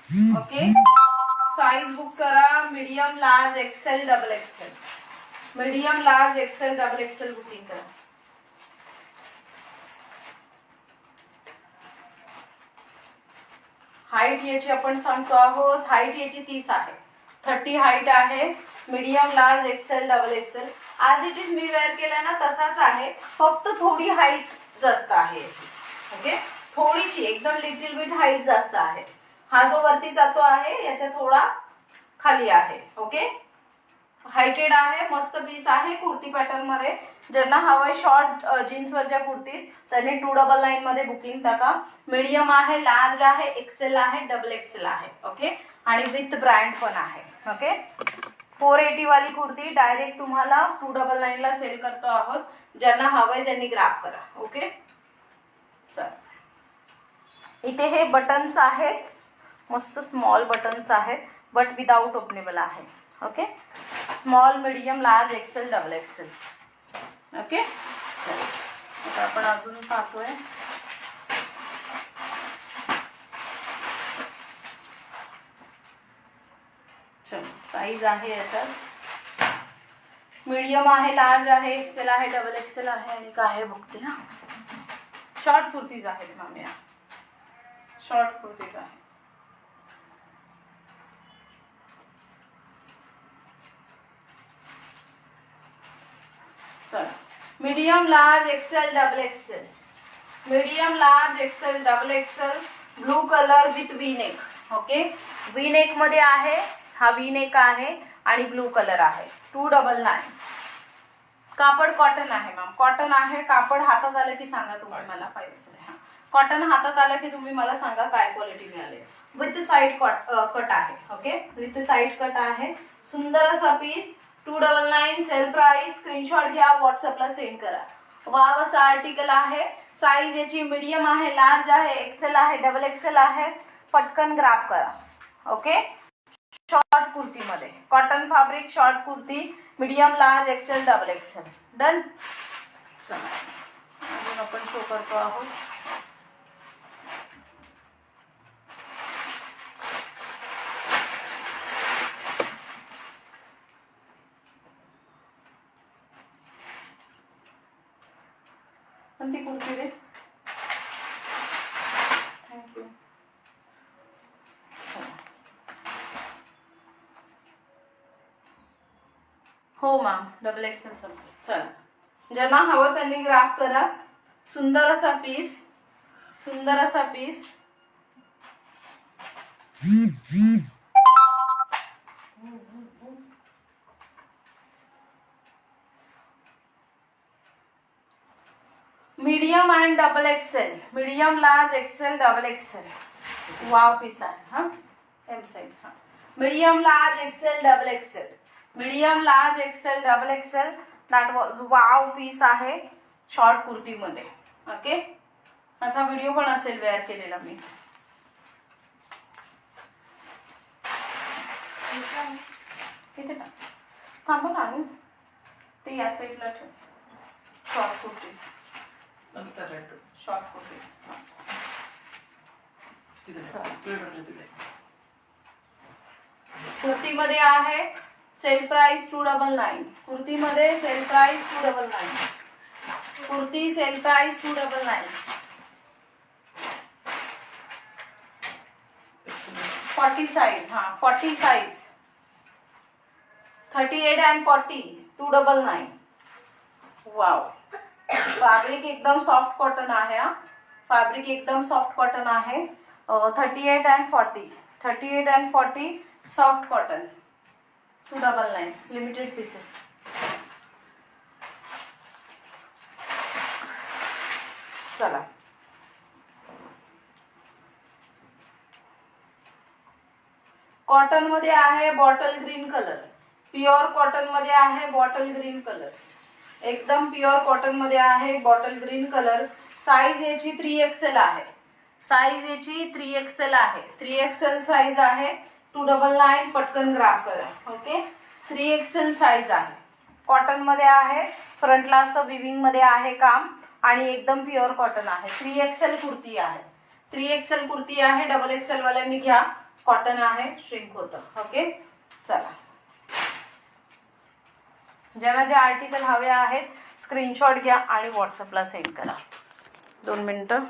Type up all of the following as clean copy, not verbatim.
Okay, size book करा medium large XL double XL, medium large XL double Excel booking करा. Height याची आपण सांगतो आहोत, हाईट याची 30 आहे, 30 हाईट आहे. Medium large XL double Excel आज इट इज मी वेअर केला ना तसाच आहे, फक्त थोडी हाईट जास्त आहे याची. ओके, थोडीशी एकदम लिटिल बिट हाईट जास्त आहे. हा जो वरती जातो आहे याच्या थोडा खाली आहे. ओके, हायटेड आहे, मस्त पीस आहे कुर्ती पॅटर्न मध्ये. ज्यांना हवंय शॉर्ट जीन्सवरच्या कुर्तीज त्यांनी 299 मध्ये बुकिंग टाका. मीडियम आहे, लार्ज आहे, एक्सेल आहे, डबल एक्सेल आहे. ओके, आणि विथ ब्रँड पण आहे. ओके, 480 वाली कुर्ती डायरेक्ट तुम्हाला 299 ला सेल करतो आहोत. ज्यांना हवंय त्यांनी ग्रॅब करा. ओके, चल इथे हे बटन्स आहेत, मस्त स्मॉल बटन्स आहेत, बट विदाउट ओपनेबल आहे. Okay, small medium large XL double Excel. Okay, आता आपण अजून पाहतोय. चलो, साईज आहे याच्यात मीडियम आहे, लार्ज आहे, एक्सेल आहे, डबल एक्सेल आहे आणि काय आहे बघते. हा, शॉर्ट कुर्तीज आहेत मॅम, या शॉर्ट कुर्तीज आहे. Medium large XL double XL, medium large XL double Excel, blue colour with V neck. Okay, V neck मध्ये आहे, हा वी नेक आहे आणि ब्लू कलर आहे. 299. कापड कॉटन आहे मॅम, कॉटन आहे. कापड हातात आलं की सांगा तुम्ही मला. पाहिजे कॉटन हातात आलं की तुम्ही मला सांगा काय क्वालिटी मिळाली. विथ साइड कट आहे. ओके, विथ साइड कट आहे. सुंदर असा पीस. 299 sale price. स्क्रीनशॉट घ्या, व्हॉट्सअपला सेंड करा. वाव असा आर्टिकल आहे. साईज याची मीडियम आहे, लार्ज आहे, एक्सेल आहे, डबल एक्सेल आहे. पटकन ग्रॅब करा. ओके, शॉर्ट कुर्ती मध्ये cotton fabric short kurti, medium large XL double Excel. Done. अजून आपण शो करतो आहोत. ती कुर्ती दे. थँक्यू. हो मॅम, डबल एक्सेल संपलं. चला, ज्यांना हवं त्यांनी ग्राफ करा. सुंदर असा पीस, सुंदर असा piece. Medium and double XL, medium large XL double XL. Wow piece आहे. हा, एम साइज. हा, medium large XL double XL, medium large XL double XL. That was wow piece आहे शॉर्ट कुर्ती मध्ये. ओके, असा video पण असेल wear केलेला मी. इथे थांबा ना, ते या साईडला ठेव. Short kurtis, short kurtis. कुर्तीमध्ये आहे सेल प्राइस 299. कुर्तीमध्ये sale price 299. Kurti sale price 299. 40 size. हा, 40 साइज. 38 and 40. 299. वाव. फॅब्रिक एकदम सॉफ्ट कॉटन आहे. हा, फॅब्रिक एकदम सॉफ्ट कॉटन आहे. 38 and 40. 38 and 40 soft cotton. 299. Limited pieces. चला, कॉटन मध्ये आहे bottle green colour. Pure cotton मध्ये आहे बॉटल ग्रीन कलर. एकदम प्युअर कॉटन मध्ये आहे बॉटल ग्रीन कलर. साईज याची 3XL आहे. साईज याची 3XL आहे. 3XL साईज आहे. 299. पटकन ग्राफ करा. ओके, 3XL साईज आहे. कॉटन मध्ये आहे. फ्रंटला असं विविंग मध्ये आहे काम आणि एकदम प्युअर कॉटन आहे. 3XL कुर्ती आहे. 3XL कुर्ती आहे. डबल एक्सेल वाल्यांनी घ्या. कॉटन आहे, श्रिंक होतं. ओके चला, ज्यांना जे आर्टिकल हवे आहेत स्क्रीनशॉट घ्या आणि व्हॉट्सअपला सेंड करा. 2 मिनटं.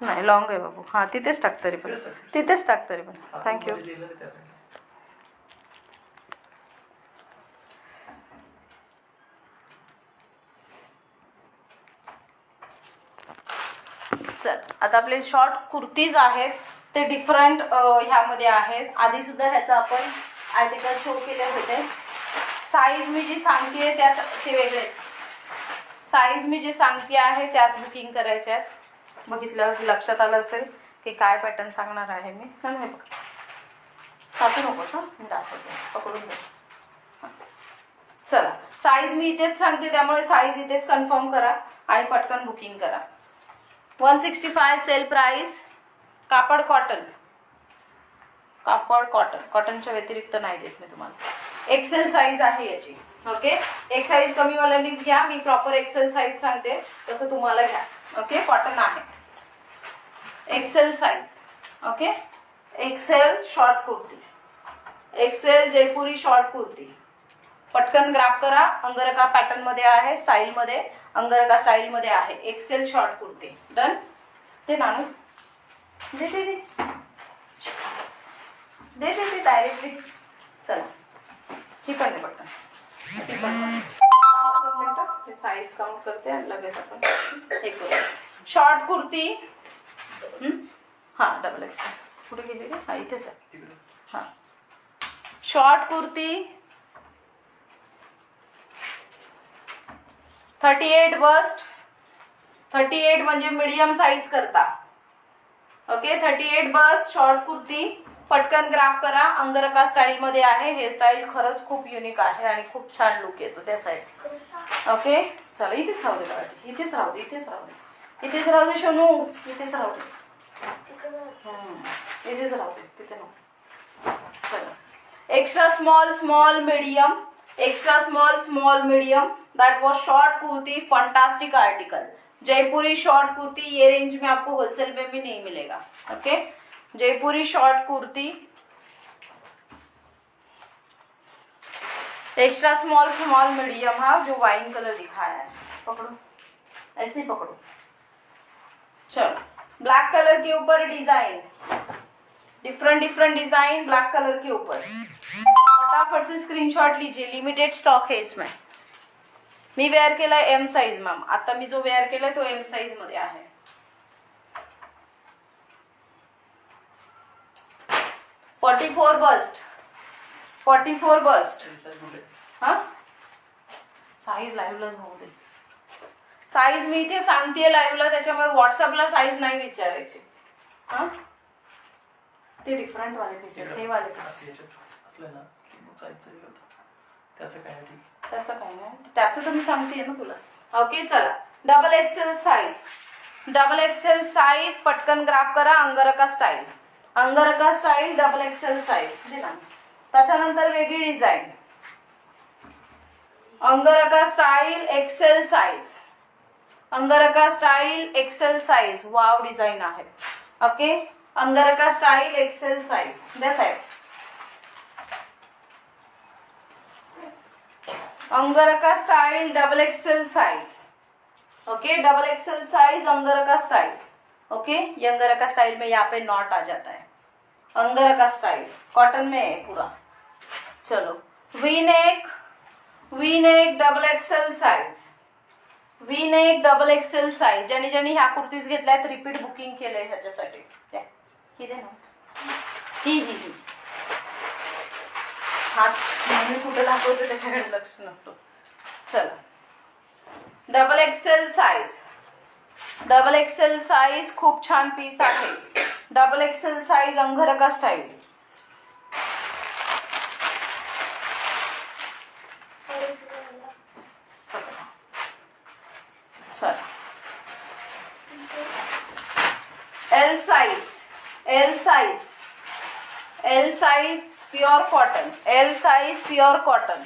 नाही लॉंग आहे बाबू. हां तिथेच टाक तरी पण, तिथेच टाक तरी पण. थँक्यू. चल आता आपले शॉर्ट कुर्तीज आहेत ते डिफरंट ह्यामध्ये आहेत. आधी सुद्धा ह्याचा आपण आर्टिकल शो केले होते. साईज मी जी सांगते त्यात ते वेगळे, साईज मी जे सांगते आहे त्याच बुकिंग करायच्या आहेत. बघितलं लक्षात आलं असेल की काय पॅटर्न सांगणार आहे मी. नाही बघ साचू नकोस हां, मी दाखवते, पकडून दे. चला साईज मी इथेच सांगते त्यामुळे साईज इथेच कन्फर्म करा आणि पटकन बुकिंग करा. 165 सेल प्राइस. कापड कॉटन, कापड कॉटन, कॉटनच्या व्यतिरिक्त नाही देत मी तुम्हाला. एक्सेल साईज आहे याची. ओके एक साईज कमीवाल्यांनीच घ्या, मी प्रॉपर एक्सेल साईज सांगते तसं तुम्हाला घ्या. ओके कॉटन आहे, XL size. Okay XL short kurti, XL Jaipuri short kurti. पटकन ग्राफ करा. अंगरखा पॅटर्न मध्ये आहे, स्टाईल मध्ये, अंगरखा स्टाईल मध्ये आहे. XL short kurti. डन. ते नानू दे दे दे दे दे दे डायरेक्टली. चला ही पण दे पटकन, ही पण. 2 मिनिटं साईज काउंट करते आणि लगेच आपण हे करू. शॉर्ट कुर्ती. हां डबल एक्सेल कुठे गेली रे? हां इथेच आहे. हां शॉर्ट कुर्ती 38 बस्ट. 38 म्हणजे मीडियम साईज करता. Okay 38 bust short kurti. पटकन ग्राफ करा. अंगरखा स्टाईल मध्ये आहे. हे स्टाईल खरंच खूप युनिक आहे आणि खूप छान लुक येतो त्या साईड. ओके चला इथेच राहू दे, इथेच राहू दे, इथेच राहू दे, इथेच राहू दे शोनू, इथेच राहू दे, इथेच राहू दे, तिथे नको. चला extra small small medium, extra small small medium. That was short kurti. Fantastic article. Jaipuri short kurti. ये रेंज में आपको होलसेल में भी नहीं मिलेगा. Okay Jaipuri short kurti. Extra small small medium. हाँ जो वाइन कलर दिखाया है, पकड़ो ऐसे ही पकड़ो. चलो ब्लैक कलर के ऊपर design, different different design black colour के ऊपर. फटाफट से स्क्रीनशॉट लीजिए, लिमिटेड स्टॉक है इसमें. मी वेअर केलाय एम साईज मॅम. आता मी जो वेअर केलाय तो एम साईज मध्ये आहे. 44 बस्ट, 44 बस्ट. हा साईज लाईव्हलाच भाऊ दे. साईज मी इथे सांगतेय लाईव्हला, त्याच्यामुळे व्हॉट्सअपला साईज नाही विचारायची. हा ते डिफरंट वाले पीसेस, हे वाले पीसेस. त्याचं काय नाही, त्याचं तर मी सांगतेय ना तुला. ओके चला double XL size. Double XL size पटकन ग्राफ करा. अंगरखा style, अंगरखा style double XL size. त्याच्यानंतर वेगळी design. अंगरखा style XL size, अंगरखा style XL size. Wow design आहे. Okay अंगरखा style XL size. द्या side. अंगरखा style double XL size. Okay double XL size अंगरखा style. Okay ये अंगरखा style में यहाँ पे नॉट आ जाता है. अंगरखा style cotton में है पूरा. चलो V neck, V neck double XL size, V neck double XL size. ज्यांनी ज्यांनी ह्या कुर्तीज घेतल्यात रिपीट बुकिंग केलंय ह्याच्यासाठी. ही दे ना, ही ही ही. हात मी कुठे दाखवते त्याच्याकडे लक्ष नसतो. चला double XL size, double XL size खूप छान पीस आहे. Double XL size अंगरखा style. चला L size, L size, L size pure cotton. L size pure cotton.